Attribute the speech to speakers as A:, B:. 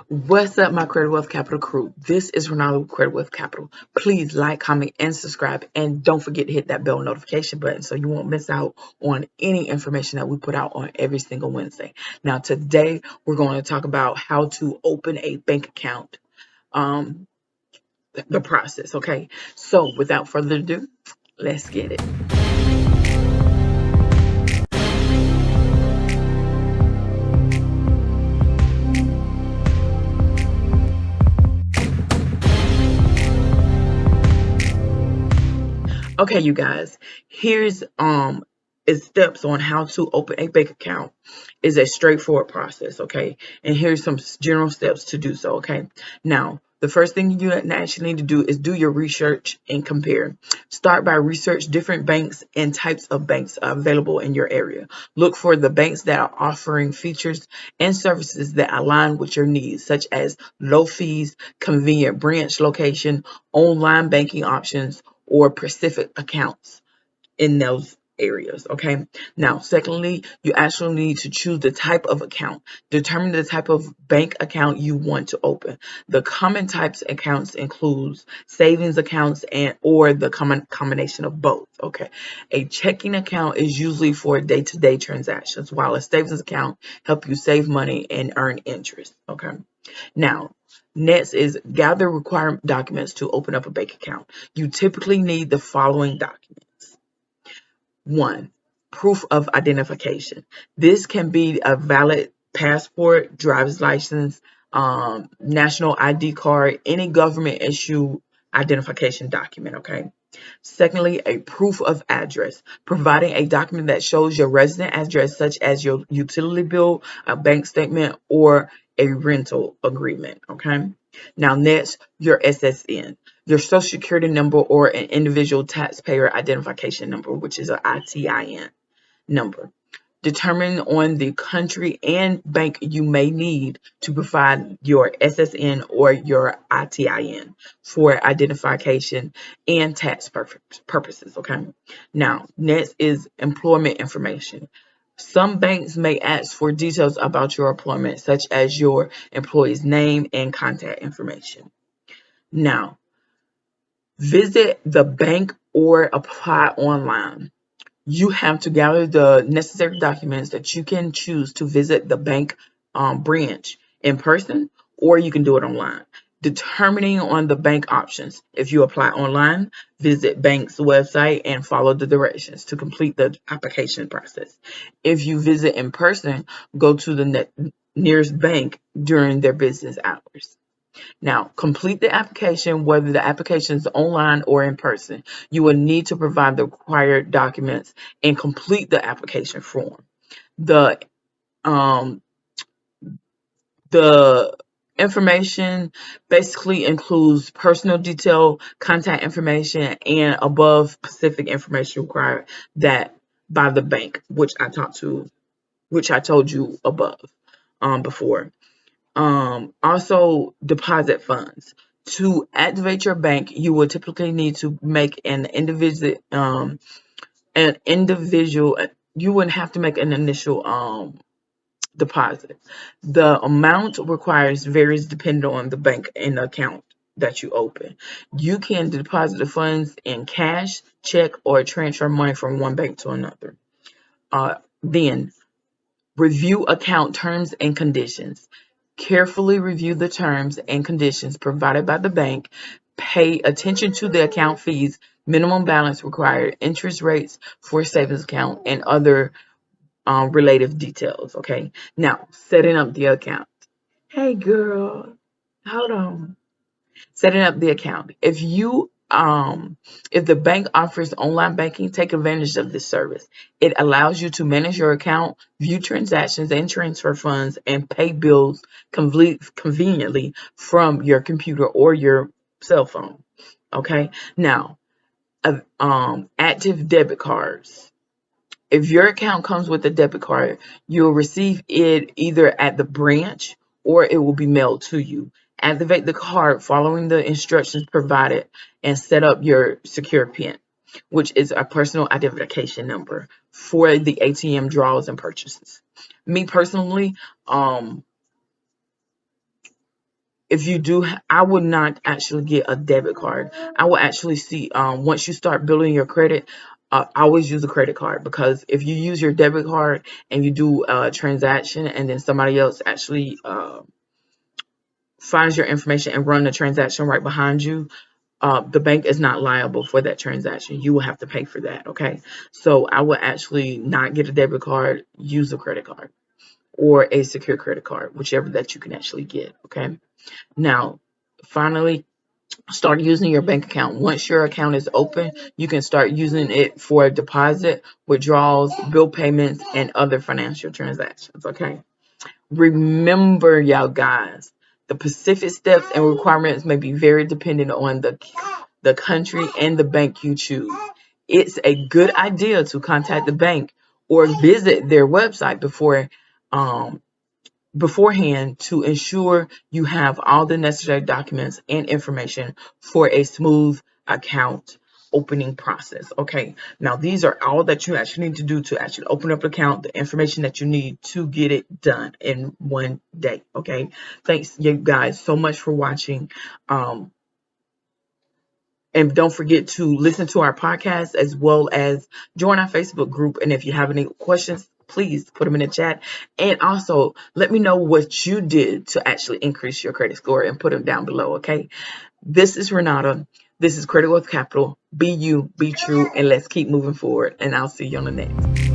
A: What's up, my Credit Wealth Capital crew? This is Ronaldo with Credit Wealth Capital. Please like, comment, and subscribe. And don't forget to hit that bell notification button so you won't miss out on any information that we put out on every single Wednesday. Now, today we're going to talk about how to open a bank account, the process, okay? So without further ado, let's get it. Okay, you guys, here's is steps on how to open a bank account. Is a straightforward process, okay? And here's some general steps to do so, okay? Now, the first thing you actually need to do is do your research and compare. Start by research different banks and types of banks available in your area. Look for the banks that are offering features and services that align with your needs, such as low fees, convenient branch location, online banking options, or specific accounts in those areas. Okay. Now, secondly, you actually need to choose the type of account. Determine the type of bank account you want to open. The common types of accounts includes savings accounts and or the combination of both. Okay. A checking account is usually for day-to-day transactions, while a savings account help you save money and earn interest. Okay. Now, next is gather required documents to open up a bank account. You typically need the following documents. 1. Proof of identification. This can be a valid passport, driver's license, national ID card, any government issue identification document, okay? Secondly, a proof of address, providing a document that shows your resident address, such as your utility bill, a bank statement, or a rental agreement, okay? Now, next, your SSN, your social security number or an individual taxpayer identification number, which is an ITIN number. Determine on the country and bank you may need to provide your SSN or your ITIN for identification and tax purposes. Okay. Now, next is employment information. Some banks may ask for details about your employment, such as your employee's name and contact information. Now, visit the bank or apply online. You have to gather the necessary documents that you can choose to visit the bank branch in person, or you can do it online. Determining on the bank options. If you apply online, visit bank's website and follow the directions to complete the application process. If you visit in person, go to the nearest bank during their business hours. Now, complete the application, whether the application is online or in person. You will need to provide the required documents and complete the application form. The the information basically includes personal detail, contact information, and above specific information required that by the bank, which I told you above before. Also deposit funds. To activate your bank, you will typically need to make an individual, you wouldn't have to make an initial deposit. The amount requires varies depending on the bank and the account that you open. You can deposit the funds in cash, check, or transfer money from one bank to another. Then review account terms and conditions. Carefully review the terms and conditions provided by the bank. Pay attention to the account fees, minimum balance required, interest rates for savings account, and other related details. Okay. Now, setting up the account. Hey, girl, hold on. Setting up the account. If the bank offers online banking, take advantage of this service. It allows you to manage your account, view transactions and transfer funds, and pay bills conveniently from your computer or your cell phone. Okay. Now, active debit cards. If your account comes with a debit card, you'll receive it either at the branch or it will be mailed to you. Activate the card following the instructions provided and set up your secure PIN, which is a personal identification number for the ATM draws and purchases. Me personally, if you do, I would not actually get a debit card. I will actually see, once you start building your credit, always use a credit card, because if you use your debit card and you do a transaction and then somebody else actually finds your information and run the transaction right behind you, the bank is not liable for that transaction. You will have to pay for that. Okay. So I would actually not get a debit card, use a credit card or a secure credit card, whichever that you can actually get. Okay. Now, finally, start using your bank account. Once your account is open, you can start using it for deposit, withdrawals, bill payments, and other financial transactions. Okay. Remember, y'all guys, the specific steps and requirements may be very dependent on the country and the bank you choose. It's a good idea to contact the bank or visit their website um, beforehand to ensure you have all the necessary documents and information for a smooth account opening process. Okay, now these are all that you actually need to do to actually open up an account, the information that you need to get it done in one day. Okay, thanks you guys so much for watching. And don't forget to listen to our podcast as well as join our Facebook group. And if you have any questions, please put them in the chat. And also let me know what you did to actually increase your credit score and put them down below. Okay. This is Renata. This is Credit Wealth Capital. Be you, be true, and let's keep moving forward. And I'll see you on the next.